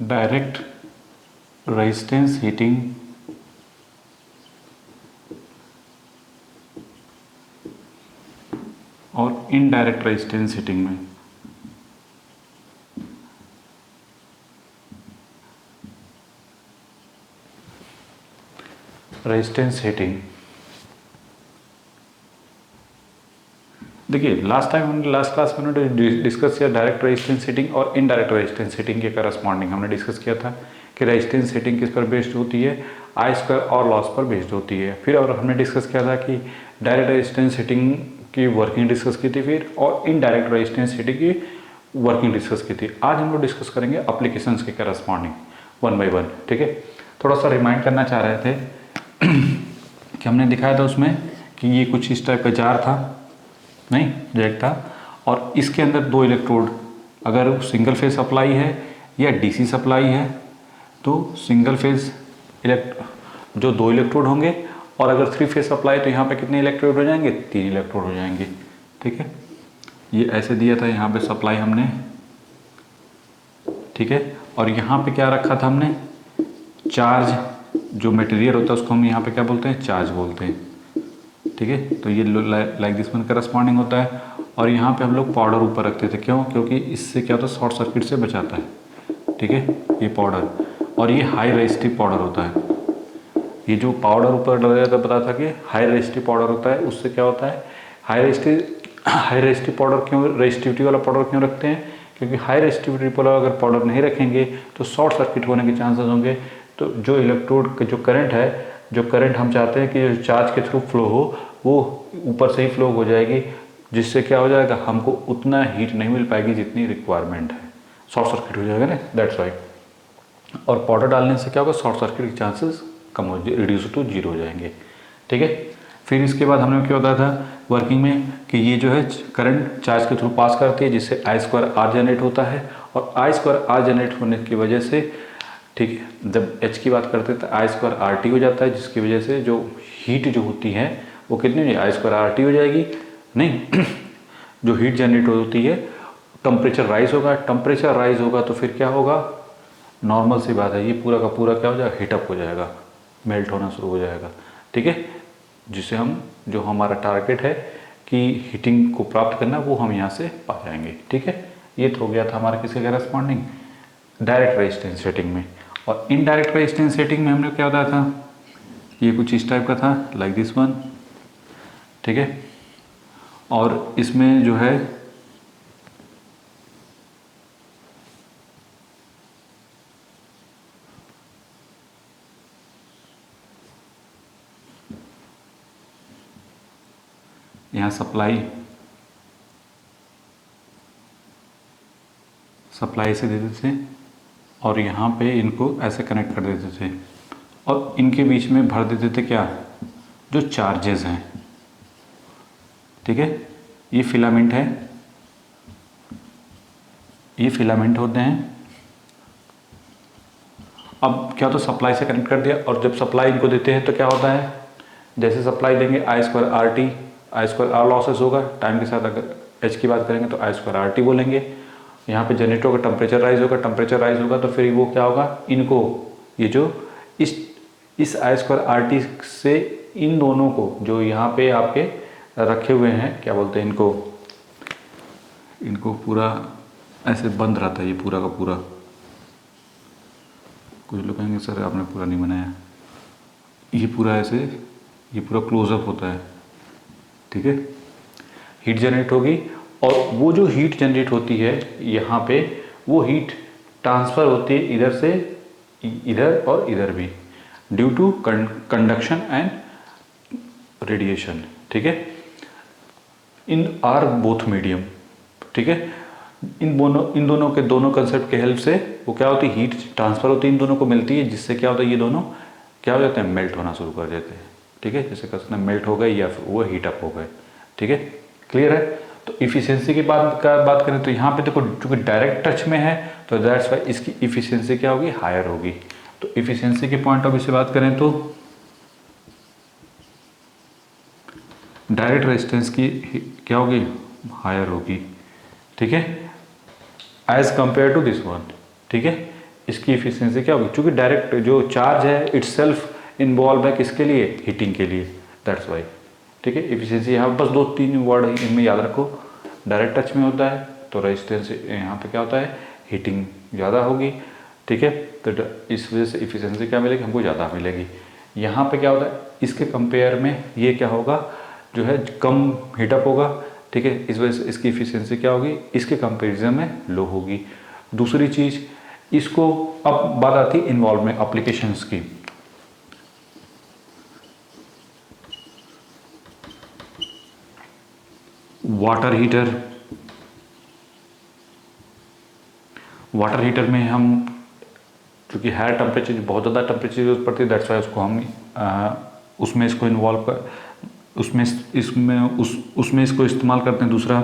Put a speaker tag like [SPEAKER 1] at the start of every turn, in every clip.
[SPEAKER 1] Direct resistance heating और indirect resistance heating में resistance heating, देखिए लास्ट क्लास में हमने डिस्कस किया डायरेक्ट रेजिस्टेंस हीटिंग और इनडायरेक्ट रेजिस्टेंस हीटिंग के करस्पॉन्डिंग हमने डिस्कस किया था कि रेजिस्टेंस हीटिंग किस पर बेस्ड होती है, आई स्क्वायर और लॉस पर बेस्ड होती है। फिर और हमने डिस्कस किया था कि डायरेक्ट रेजिस्टेंस हीटिंग की वर्किंग डिस्कस की थी फिर, और इनडायरेक्ट रेजिस्टेंस हीटिंग की वर्किंग डिस्कस की थी। आज हम लोग डिस्कस करेंगे अप्लीकेशंस के करस्पॉन्डिंग वन बाई वन। ठीक है, थोड़ा सा रिमाइंड करना चाह रहे थे कि हमने दिखाया था उसमें कि ये कुछ इस टाइप का जार था, नहीं जैक था, और इसके अंदर दो इलेक्ट्रोड, अगर सिंगल फेज सप्लाई है या डीसी सप्लाई है तो सिंगल फेज जो दो इलेक्ट्रोड होंगे, और अगर थ्री फेज सप्लाई तो यहाँ पे कितने इलेक्ट्रोड हो जाएंगे, तीन इलेक्ट्रोड हो जाएंगे। ठीक है, ये ऐसे दिया था यहाँ पे सप्लाई हमने, ठीक है, और यहाँ पे क्या रखा था हमने, चार्ज, जो मटेरियल होता है उसको हम यहाँ पे क्या बोलते हैं, चार्ज बोलते हैं। ठीक है, तो ये लाइक दिस वन करस्पॉन्डिंग होता है। और यहाँ पे हम लोग पाउडर ऊपर रखते थे, क्यों, क्योंकि इससे क्या होता है, शॉर्ट सर्किट से बचाता है। ठीक है, ये पाउडर, और ये हाई रेजिस्टिव पाउडर होता है। ये जो पाउडर ऊपर डाला जाता है, पता था कि हाई रेजिस्टिव पाउडर होता है, उससे क्या होता है, हाई रेजिस्टिव पाउडर क्यों, रेजिस्टिविटी वाला पाउडर क्यों रखते हैं, क्योंकि हाई रेजिस्टिविटी वाला अगर पाउडर नहीं रखेंगे तो शॉर्ट सर्किट होने के चांसेस होंगे। तो जो इलेक्ट्रोड का जो करंट है, जो करंट हम चाहते हैं कि चार्ज के थ्रू फ्लो हो, वो ऊपर से ही फ्लो हो जाएगी, जिससे क्या हो जाएगा, हमको उतना हीट नहीं मिल पाएगी जितनी रिक्वायरमेंट है, शॉर्ट सर्किट हो जाएगा ना, दैट्स वाई। और पाउडर डालने से क्या होगा, शॉर्ट सर्किट के चांसेस कम हो, रिड्यूस टू जीरो हो जाएंगे। ठीक है, फिर इसके बाद हमने क्या होता था वर्किंग में कि ये जो है करंट चार्ज के थ्रू पास करती है, जिससे आई स्क्वायर आर जनरेट होता है, और आई स्क्वायर आर जनरेट होने की वजह से, ठीक है, जब एच की बात करते हैं तो आई स्क्वायर आर टी हो जाता है, जिसकी वजह से जो हीट जो होती है वो कितनी, आई स्क्वायर आर टी हो जाएगी, नहीं जो हीट जनरेट होती है, टेम्परेचर राइज होगा, टेम्परेचर राइज होगा तो फिर क्या होगा, नॉर्मल सी बात है, ये पूरा का पूरा क्या हो जाएगा, हीटअप हो जाएगा, मेल्ट होना शुरू हो जाएगा। ठीक है, जिससे हम, जो हमारा टारगेट है कि हीटिंग को प्राप्त करना, वो हम यहाँ से पा जाएंगे। ठीक है, ये तो हो गया था हमारा किसके करस्पॉन्डिंग, डायरेक्ट रेजिस्टेंस सेटिंग में। और इनडायरेक्ट रेजिस्टेंस सेटिंग में हमने क्या बताया था, ये कुछ इस टाइप का था, लाइक दिस वन। ठीक है, और इसमें जो है यहाँ सप्लाई से देते थे, और यहाँ पे इनको ऐसे कनेक्ट कर देते थे, और इनके बीच में भर देते थे क्या, जो चार्जेस हैं। ठीक है, ये फिलामेंट है, ये फिलामेंट होते हैं। अब क्या, तो सप्लाई से कनेक्ट कर दिया, और जब सप्लाई इनको देते हैं तो क्या होता है, जैसे सप्लाई देंगे आई स्क्वायर आर टी, आई स्क्वायर आर लॉसेस होगा, टाइम के साथ अगर एच की बात करेंगे तो आई स्क्वायर आर टी बोलेंगे। यहाँ पे जनरेटर होगा, टेम्परेचर राइज होगा तो फिर वो क्या होगा, इनको, ये जो इस आई स्क्वायर आर टी से इन दोनों को, जो यहाँ पे आपके रखे हुए हैं, क्या बोलते हैं इनको पूरा ऐसे बंद रहता है, ये पूरा का पूरा, कुछ लोग कहेंगे सर आपने पूरा नहीं बनाया, ये पूरा ऐसे, ये पूरा क्लोजअप होता है। ठीक है, हीट जनरेट होगी, और वो जो हीट जनरेट होती है यहाँ पे, वो हीट ट्रांसफ़र होती है इधर से इधर और इधर भी, due to conduction and radiation. ठीक है, इन आर बोथ मीडियम। ठीक है, इन दोनों के दोनों कंसेप्ट के हेल्प से वो क्या होती है, हीट ट्रांसफ़र होती है, इन दोनों को मिलती है, जिससे क्या होता है, ये दोनों क्या हो जाते हैं, मेल्ट होना शुरू कर देते हैं। ठीक है, जैसे कसना मेल्ट हो गए या फिर वो हीट अप हो गए। ठीक है, क्लियर है। तो इफ़िशियंसी की बात करें तो यहाँ पे देखो, चूँकि डायरेक्ट टच में है तो दैट्स वाई इसकी इफ़िशियंसी क्या होगी, हायर होगी। तो इफ़िशियंसी के पॉइंट ऑफ व्यू से बात करें तो डायरेक्ट रेजिस्टेंस की क्या होगी, हायर होगी। ठीक है, as compare to this one. ठीक है, इसकी इफिशियंसी क्या होगी, क्योंकि डायरेक्ट जो चार्ज है इटसेल्फ इन्वॉल्व है किसके लिए, हीटिंग के लिए, दैट्स वाई। ठीक है, इफिशियंसी यहाँ बस 2-3 वर्ड इनमें याद रखो। डायरेक्ट टच में होता है तो रेजिस्टेंस यहाँ पे क्या होता है, हीटिंग ज़्यादा होगी। ठीक है, तो इस वजह से इफिशियंसी क्या मिलेगी, हमको ज़्यादा मिलेगी। यहाँ पे क्या होता है, इसके कंपेयर में ये क्या होगा, जो है कम हीटअप होगा। ठीक है, इस वजह से इसकी इफिशियंसी क्या होगी, इसके कंपेरिजन में लो होगी। दूसरी चीज़, इसको अब बात आती है इन्वॉल्व में एप्लीकेशंस की। वाटर हीटर, वाटर हीटर में हम क्योंकि हायर टेम्परेचर, बहुत ज़्यादा टेम्परेचर यूज पड़ती है, दैट्स वाई उसको हम उसमें इसको इन्वॉल्व कर उसमें इसको इस्तेमाल करते हैं। दूसरा,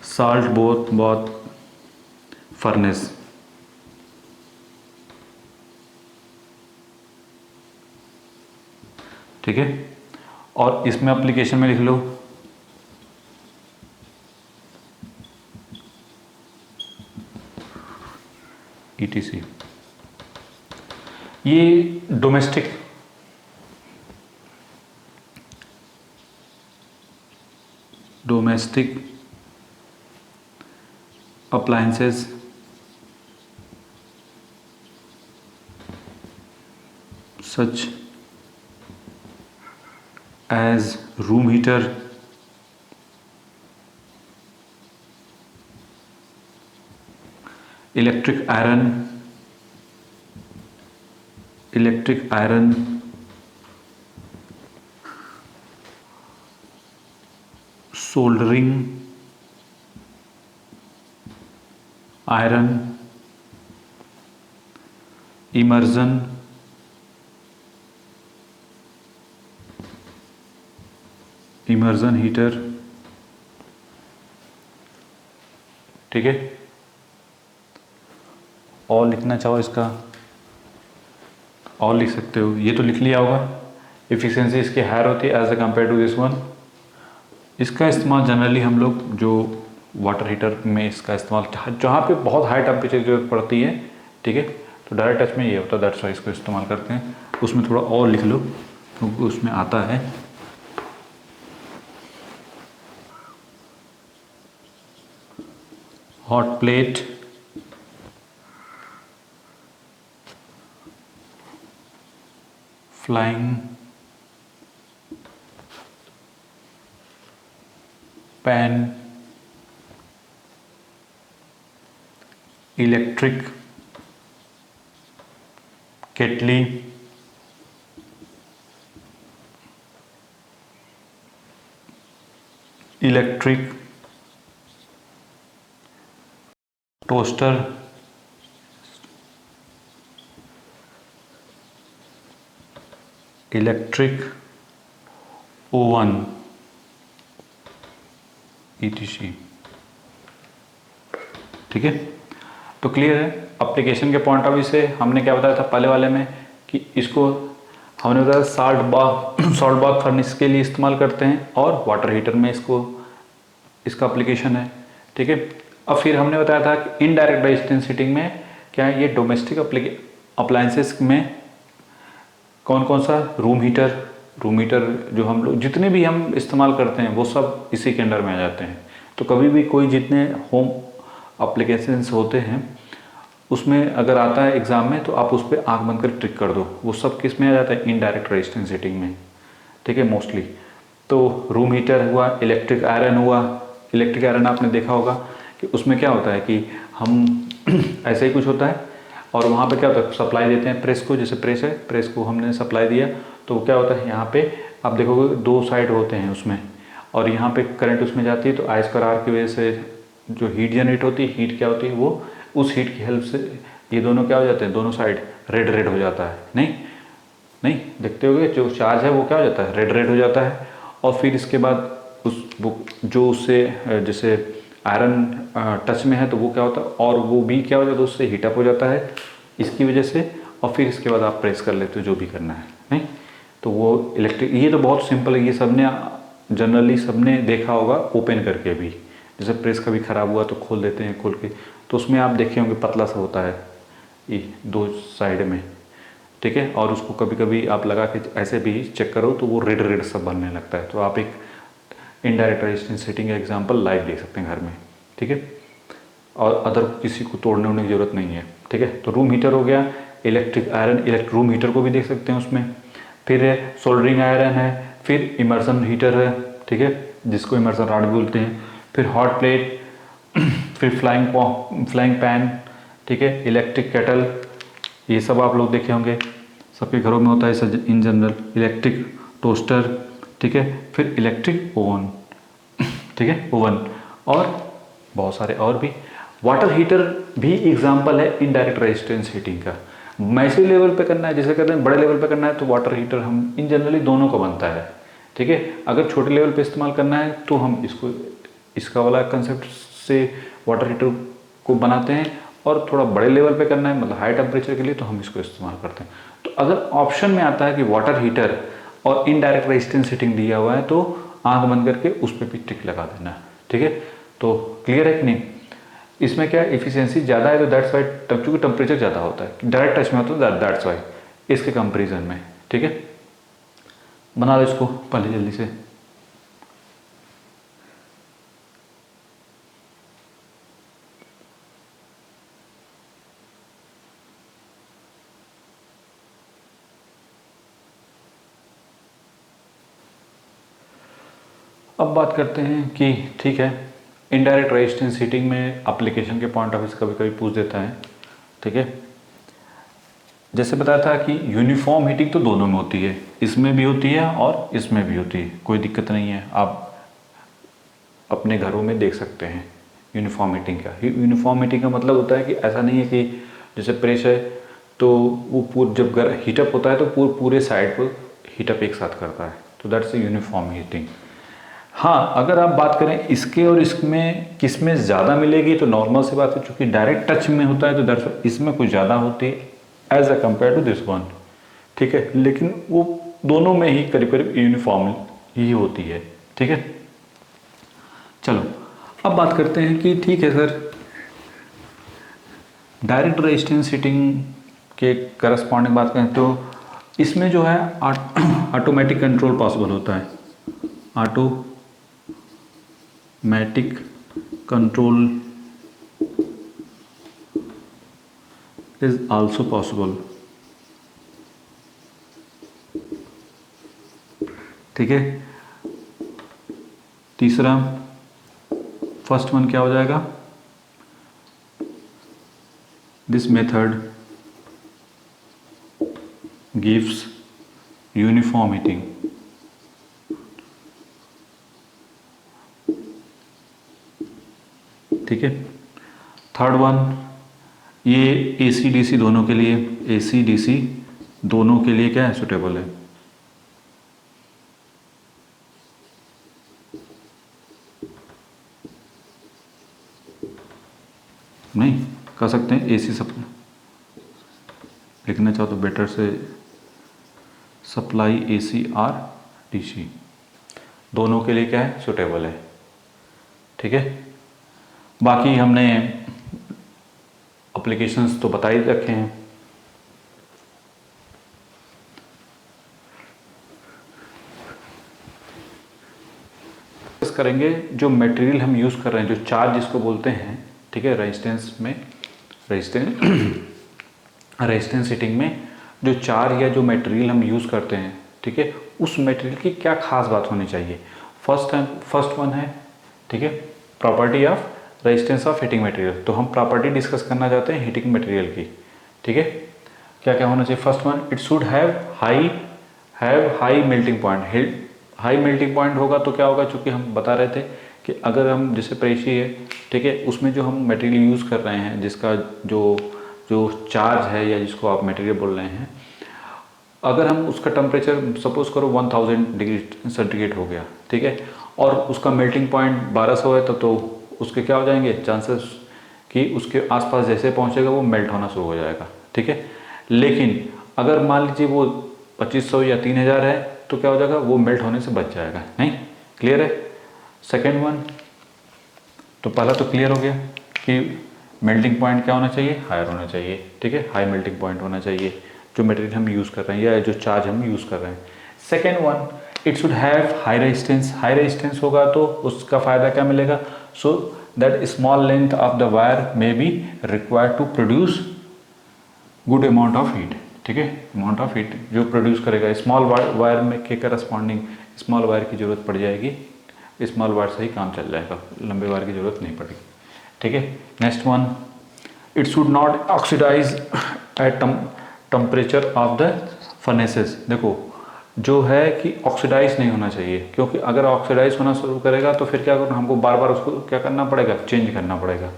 [SPEAKER 1] साल्ट बहुत फर्नेस। ठीक है, और इसमें एप्लीकेशन में लिख लो ETC। ये domestic appliances such as room heater, electric iron, soldering iron, immersion heater. ठीक है, और लिखना चाहो इसका और लिख सकते हो, ये तो लिख लिया होगा। एफिशिएंसी इसकी हायर होती है as a compare to this one. इसका इस्तेमाल जनरली हम लोग जो वाटर हीटर में इसका इस्तेमाल जहाँ पे बहुत हाई टेम्परेचर की जरूरत पड़ती है, ठीक है, तो डायरेक्ट टच में ये होता है, दैट्स वाई इसको इस्तेमाल करते हैं। उसमें थोड़ा और लिख लो क्योंकि उसमें आता है। Hot plate, frying pan, electric kettle, electric toaster, electric oven ETC। ठीक है, तो क्लियर है। एप्लीकेशन के पॉइंट ऑफ व्यू से हमने क्या बताया था पहले वाले में कि इसको हमने बताया सॉल्ट बाथ फर्नेस के लिए इस्तेमाल करते हैं और वाटर हीटर में इसका एप्लीकेशन है। ठीक है, अब फिर हमने बताया था कि इनडायरेक्ट रेजिस्टेंस हीटिंग में क्या है, ये डोमेस्टिक अप्लायंसेस में कौन कौन सा, रूम हीटर जो हम लोग जितने भी हम इस्तेमाल करते हैं वो सब इसी के अंडर में आ जाते हैं। तो कभी भी कोई जितने होम एप्लीकेशंस होते हैं उसमें अगर आता है एग्ज़ाम में तो आप उस पर आँख बंद कर टिक कर दो, वो सब किस में आ जाता है, इनडायरेक्ट रेजिस्टेंस हीटिंग में। ठीक है, मोस्टली तो रूम हीटर हुआ, इलेक्ट्रिक आयरन हुआ। इलेक्ट्रिक आयरन आपने देखा होगा कि उसमें क्या होता है कि हम ऐसे ही कुछ होता है और वहाँ पे क्या होता है, सप्लाई देते हैं प्रेस को, जैसे प्रेस है, प्रेस को हमने सप्लाई दिया तो क्या होता है, यहाँ पे आप देखोगे 2 साइड होते हैं उसमें, और यहाँ पे करंट उसमें जाती है तो I स्क्वायर R की वजह से जो हीट जनरेट होती है, हीट क्या होती है, वो उस हीट की हेल्प से ये दोनों क्या हो जाते हैं, दोनों साइड रेड हो जाता है। नहीं देखते होगे, जो चार्ज है वो क्या हो जाता है, रेड हो जाता है। और फिर इसके बाद जो उससे जैसे आयरन टच में है तो वो क्या होता है, और वो भी क्या हो जाता है, उससे हीटअप हो जाता है इसकी वजह से, और फिर इसके बाद आप प्रेस कर लेते हो जो भी करना है। नहीं तो वो इलेक्ट्रिक, ये तो बहुत सिंपल है, ये सबने जनरली सबने देखा होगा ओपन करके भी, जैसे प्रेस कभी ख़राब हुआ तो खोल देते हैं, खोल के तो उसमें आप देखे होंगे पतला सा होता है ये दो साइड में, ठीक है, और उसको कभी कभी आप लगा के ऐसे भी चेक करो तो वो रेड रेड सब बनने लगता है। तो आप एक इनडायरेक्ट रेजिस्टेंस हीटिंग का एग्जांपल लाइव देख सकते हैं घर में, ठीक है, और अदर किसी को तोड़ने होने की ज़रूरत नहीं है, ठीक है। तो रूम हीटर हो गया, इलेक्ट्रिक आयरन रूम हीटर को भी देख सकते हैं उसमें, फिर सोल्डरिंग आयरन है, फिर इमर्सन हीटर है, ठीक है, जिसको इमर्सन रॉड बोलते हैं, फिर हॉट प्लेट, फिर फ्लाइंग पैन, ठीक है, इलेक्ट्रिक केटल, ये सब आप लोग देखे होंगे, सबके घरों में होता है इन जनरल। इलेक्ट्रिक टोस्टर, ठीक है, फिर इलेक्ट्रिक ओवन, ठीक है, ओवन, और बहुत सारे और भी। वाटर हीटर भी एग्जांपल है इनडायरेक्ट रेजिस्टेंस हीटिंग का। मैसिव लेवल पे करना है, जैसे कहते हैं बड़े लेवल पे करना है, तो वाटर हीटर हम इन जनरली दोनों का बनता है, ठीक है। अगर छोटे लेवल पे इस्तेमाल करना है तो हम इसका वाला कंसेप्ट से वाटर हीटर को बनाते हैं, और थोड़ा बड़े लेवल पे करना है मतलब हाई टेम्परेचर के लिए तो हम इसको इस्तेमाल करते हैं। तो अगर ऑप्शन में आता है कि वाटर हीटर और इनडायरेक्ट रेजिस्टेंस हीटिंग दिया हुआ है तो आंख बंद करके उस पर भी टिक लगा देना, ठीक है। तो क्लियर है कि नहीं? इसमें क्या एफिशिएंसी ज़्यादा है तो दैट्स वाई, चूँकि टेम्परेचर ज़्यादा होता है, डायरेक्ट टच में होता है, दैट्स वाई इसके कंपेरिजन में, ठीक है। बना लो इसको पहले जल्दी से। अब बात करते हैं कि ठीक है, इनडायरेक्ट रेजिस्टेंस हीटिंग में एप्लीकेशन के पॉइंट ऑफ व्यू से कभी कभी पूछ देता है, ठीक है। जैसे बताया था कि यूनिफॉर्म हीटिंग तो दोनों में होती है, इसमें भी होती है और इसमें भी होती है, कोई दिक्कत नहीं है, आप अपने घरों में देख सकते हैं यूनिफॉर्म हीटिंग का। यूनिफॉर्म हीटिंग का मतलब होता है कि ऐसा नहीं है कि जैसे प्रेस है तो वो जब हीटअप होता है तो पूरे साइड पर हीटअप एक साथ करता है, तो दैट्स यूनिफॉर्म हीटिंग। हाँ, अगर आप बात करें इसके और इसमें किस में ज़्यादा मिलेगी, तो नॉर्मल सी बात है, चूँकि डायरेक्ट टच में होता है तो दैट्स इसमें कुछ ज़्यादा होती है as a compare to this one, ठीक है, लेकिन वो दोनों में ही करीब करीब यूनिफॉर्म ही होती है, ठीक है। चलो अब बात करते हैं कि ठीक है सर, डायरेक्ट रेजिस्टेंस हीटिंग के करस्पॉन्डिंग बात करें तो इसमें जो है ऑटोमेटिक कंट्रोल पॉसिबल होता है, automatic control is also possible, ठीक है। तीसरा, फर्स्ट वन क्या हो जाएगा, this method gives uniform heating, ठीक है। थर्ड वन, ये AC DC दोनों के लिए, AC DC दोनों के लिए क्या है, सुटेबल है, नहीं कर सकते हैं AC सप्लाई, लिखना चाहो तो बेटर से सप्लाई AC और DC दोनों के लिए क्या है, सुटेबल है, ठीक है। बाकी हमने एप्लीकेशंस तो बता ही रखे हैं। करेंगे जो मटेरियल हम यूज़ कर रहे हैं, जो चार्ज जिसको बोलते हैं, ठीक है, रेजिस्टेंस में, रेजिस्टेंस हीटिंग में जो चार्ज या जो मटेरियल हम यूज़ करते हैं, ठीक है, उस मटेरियल की क्या खास बात होनी चाहिए। फर्स्ट वन है, ठीक है, property of resistance of heating material. तो हम प्रॉपर्टी डिस्कस करना चाहते हैं हीटिंग मटेरियल की, ठीक है। क्या क्या होना चाहिए, first one, it should have high melting point. High melting point होगा तो क्या होगा, चूँकि हम बता रहे थे कि अगर हम जैसे प्रेशर है, ठीक है, उसमें जो हम मटेरियल यूज़ कर रहे हैं, जिसका जो चार्ज है या जिसको आप मटेरियल बोल रहे हैं, अगर हम उसका टेम्परेचर सपोज करो 1000 डिग्री सेंटीग्रेड हो गया, ठीक है, और उसका मेल्टिंग पॉइंट 1200 है, तो उसके क्या हो जाएंगे चांसेस कि उसके आसपास जैसे पहुंचेगा वो मेल्ट होना शुरू हो जाएगा, ठीक है। लेकिन अगर मान लीजिए वो 2500 या 3000 है तो क्या हो जाएगा, वो मेल्ट होने से बच जाएगा, नहीं, क्लियर है। सेकेंड वन, तो पहला तो क्लियर हो गया कि मेल्टिंग पॉइंट क्या होना चाहिए, हायर होना चाहिए, ठीक है, हाई मेल्टिंग पॉइंट होना चाहिए जो मटेरियल हम यूज़ कर रहे हैं या जो चार्ज हम यूज़ कर रहे हैं। Second one, it should have high resistance. High resistance होगा तो उसका फ़ायदा क्या मिलेगा, so that small length of the wire may be required to produce good amount of heat, ठीक है, अमाउंट ऑफ हीट जो प्रोड्यूस करेगा। स्मॉल वायर में के करस्पॉन्डिंग स्मॉल वायर की ज़रूरत पड़ जाएगी, स्मॉल वायर से ही काम चल जाएगा, लंबे वायर की ज़रूरत नहीं पड़ेगी, ठीक है। Next one, it should not oxidise at temperature of the furnaces. देखो जो है कि ऑक्सीडाइज नहीं होना चाहिए, क्योंकि अगर ऑक्सीडाइज होना शुरू करेगा तो फिर क्या करना, हमको बार बार उसको क्या करना पड़ेगा, चेंज करना पड़ेगा,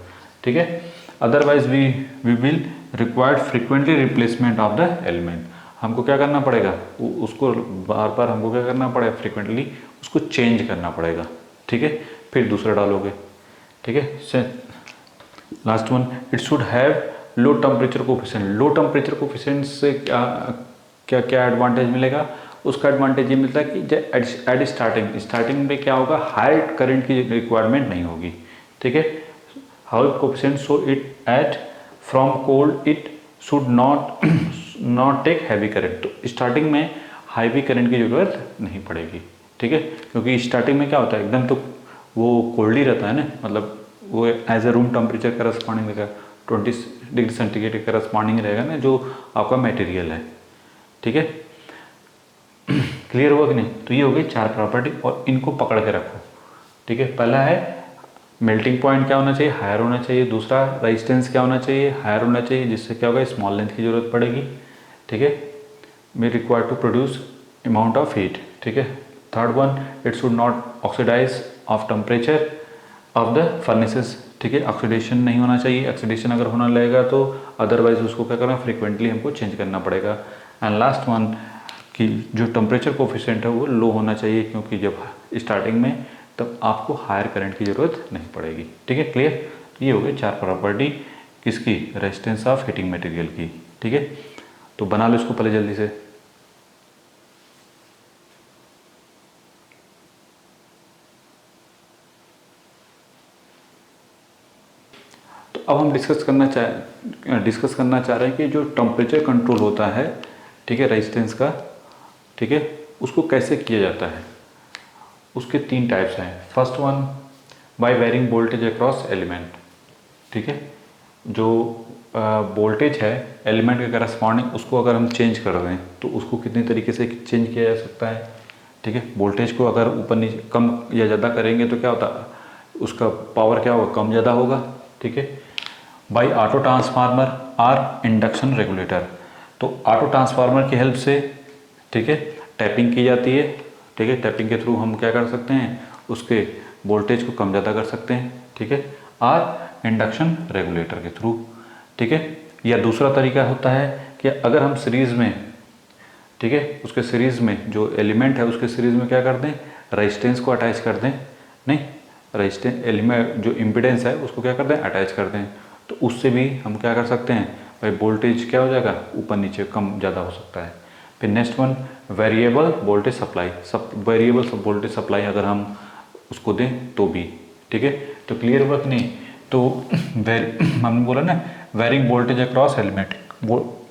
[SPEAKER 1] ठीक है। Otherwise we will required frequently replacement of the element. हमको क्या करना पड़ेगा, उसको बार बार हमको क्या करना पड़ेगा, फ्रिक्वेंटली उसको चेंज करना पड़ेगा, ठीक है, फिर दूसरा डालोगे, ठीक है। Last one, it should have low temperature coefficient. Low temperature coefficient से क्या क्या क्या एडवांटेज मिलेगा, उसका एडवांटेज ये मिलता है कि एट स्टार्टिंग में क्या होगा, हाई करंट की रिक्वायरमेंट नहीं होगी, ठीक है। How coefficient, so it at from cold it should not take heavy current. तो स्टार्टिंग में हैवी करंट की ज़रूरत नहीं पड़ेगी, ठीक है, क्योंकि स्टार्टिंग में क्या होता है, एकदम तो वो कोल्ड ही रहता है ना, मतलब वो as a room temperature corresponding रहेगा, 20 डिग्री सेंटीग्रेड के करस्पॉन्डिंग रहेगा ना जो आपका मटेरियल है, ठीक है। क्लियर हुआ कि नहीं। तो ये हो गई 4 प्रॉपर्टी और इनको पकड़ के रखो, ठीक है। पहला है मेल्टिंग पॉइंट क्या होना चाहिए, हायर होना चाहिए। दूसरा रेजिस्टेंस क्या होना चाहिए, हायर होना चाहिए, जिससे क्या होगा, स्मॉल लेंथ की जरूरत पड़ेगी, ठीक है, may require to produce amount of heat, ठीक है। Third one, it should not oxidise of temperature of the furnaces, ठीक है, ऑक्सीडेशन नहीं होना चाहिए। ऑक्सीडेशन अगर होना लगेगा तो अदरवाइज उसको क्या करना, फ्रिक्वेंटली हमको चेंज करना पड़ेगा। एंड लास्ट वन, कि जो टेम्परेचर कोफिशिएंट है वो लो होना चाहिए, क्योंकि जब स्टार्टिंग में तब आपको हायर करंट की ज़रूरत नहीं पड़ेगी, ठीक है। क्लियर। ये हो गए 4 प्रॉपर्टी किसकी, रेजिस्टेंस ऑफ हीटिंग मटेरियल की, ठीक है। तो बना लो इसको पहले जल्दी से। तो अब हम डिस्कस करना चाह रहे हैं कि जो टेम्परेचर कंट्रोल होता है, ठीक है, रेजिस्टेंस का, ठीक है, उसको कैसे किया जाता है। उसके 3 टाइप्स हैं। First one, by varying voltage across element, ठीक है। जो वोल्टेज है एलिमेंट के करस्पॉन्डिंग, उसको अगर हम चेंज कर दें तो उसको कितनी तरीके से चेंज किया जा सकता है, ठीक है। वोल्टेज को अगर ऊपर नीचे कम या ज़्यादा करेंगे तो क्या होता है, उसका पावर क्या होगा, कम ज़्यादा होगा, ठीक है। बाय ऑटो ट्रांसफार्मर और इंडक्शन रेगुलेटर। तो ऑटो ट्रांसफार्मर की हेल्प से, ठीक है, टैपिंग की जाती है, ठीक है। टैपिंग के थ्रू हम क्या कर सकते हैं, उसके वोल्टेज को कम ज़्यादा कर सकते हैं, ठीक है। और इंडक्शन रेगुलेटर के थ्रू, ठीक है। या दूसरा तरीका होता है कि अगर हम सीरीज़ में, ठीक है, उसके सीरीज़ में जो एलिमेंट है उसके सीरीज़ में क्या कर दें, रेजिस्टेंस को अटैच कर दें, नहीं, रेजिस्टेंस एलिमेंट जो इम्पिडेंस है उसको क्या कर दें, अटैच कर दें। तो उससे भी हम क्या कर सकते हैं भाई, वोल्टेज क्या हो जाएगा, ऊपर नीचे कम ज़्यादा हो सकता है। फिर next one, variable voltage supply. Variable voltage supply अगर हम उसको दें तो भी, ठीक है। तो क्लियर हुआ कि नहीं। तो हमने बोला ना, varying voltage across element.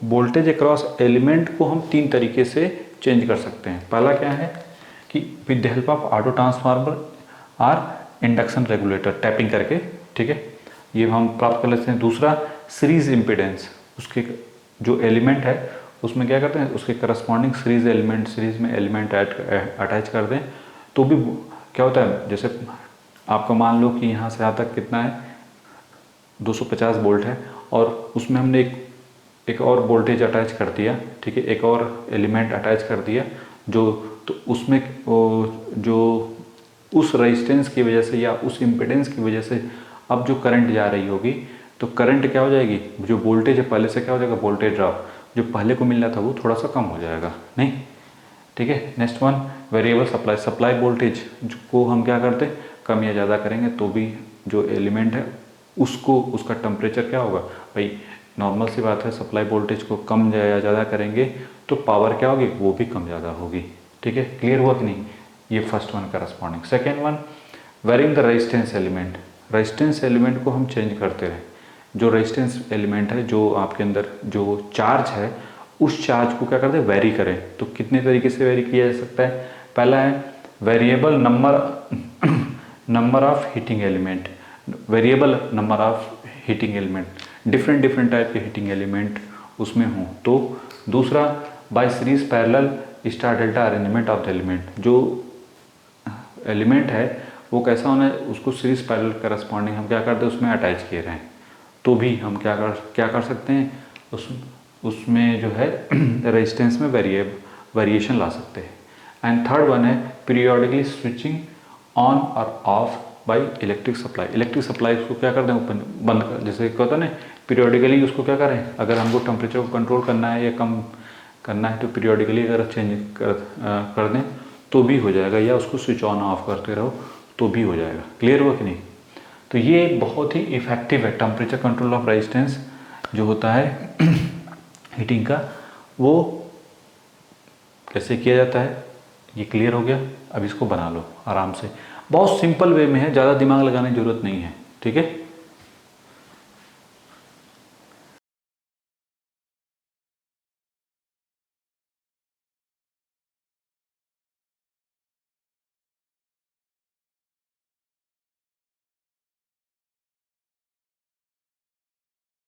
[SPEAKER 1] Voltage across element को हम 3 तरीके से चेंज कर सकते हैं। पहला क्या है कि with the help of auto transformer और इंडक्शन रेगुलेटर, टैपिंग करके, ठीक है, ये हम प्राप्त कर लेते हैं। दूसरा, सीरीज इम्पिडेंस, उसके जो एलिमेंट है उसमें क्या करते हैं, उसके करस्पॉन्डिंग सीरीज में एलिमेंट अटैच कर दें तो भी क्या होता है, जैसे आपका मान लो कि यहाँ से यहाँ तक कितना है, 250 वोल्ट है, और उसमें हमने एक और वोल्टेज अटैच कर दिया, ठीक है, एक और एलिमेंट अटैच कर दिया, जो तो उसमें जो उस रेजिस्टेंस की वजह से या उस इम्पिडेंस की वजह से अब जो करंट जा रही होगी, तो करंट क्या हो जाएगी, जो वोल्टेज है पहले से क्या हो जाएगा, वोल्टेज ड्रॉप जो पहले को मिल रहा था वो थोड़ा सा कम हो जाएगा, नहीं, ठीक है। Next one, variable supply. Supply voltage को हम क्या करते हैं, कम या ज़्यादा करेंगे तो भी जो एलिमेंट है उसको, उसका टेम्परेचर क्या होगा भाई, नॉर्मल सी बात है, सप्लाई वोल्टेज को कम या ज़्यादा करेंगे तो पावर क्या होगी, वो भी कम ज़्यादा होगी, ठीक है। क्लियर हुआ कि नहीं। ये first one corresponding. Second one, varying the resistance element. Resistance element को हम चेंज करते रहे, जो रेजिस्टेंस एलिमेंट है, जो आपके अंदर जो चार्ज है, उस चार्ज को क्या करते हैं, वेरी करें। तो कितने तरीके से वेरी किया जा सकता है? पहला है variable number of heating element, variable number of heating element, different type के हीटिंग एलिमेंट उसमें हों। तो दूसरा bye series parallel star delta arrangement of the element, जो एलिमेंट है वो कैसा होना है, उसको सीरीज पैरेलल करस्पॉन्डिंग हम क्या करते हैं, उसमें अटैच किए रहें, तो भी हम क्या कर सकते हैं, उसमें जो है रेजिस्टेंस में वेरिएशन ला सकते हैं। एंड थर्ड वन है पीरियोडिकली स्विचिंग ऑन और of by electric supply. Electric supply उसको क्या कर दें, बंद कर, जैसे क्या होता है ना, पीरियोडिकली उसको क्या करें, अगर हमको टेम्परेचर को कंट्रोल करना है या कम करना है तो पीरियोडिकली अगर चेंज कर दें तो भी हो जाएगा, या उसको स्विच ऑन ऑफ करते रहो तो भी हो जाएगा। क्लियर हुआ कि नहीं? तो ये बहुत ही इफ़ेक्टिव है टेम्परेचर कंट्रोल ऑफ रेजिस्टेंस जो होता है हीटिंग का, वो कैसे किया जाता है, ये क्लियर हो गया। अब इसको बना लो आराम से, बहुत सिंपल वे में है, ज़्यादा दिमाग लगाने की ज़रूरत नहीं है। ठीक है।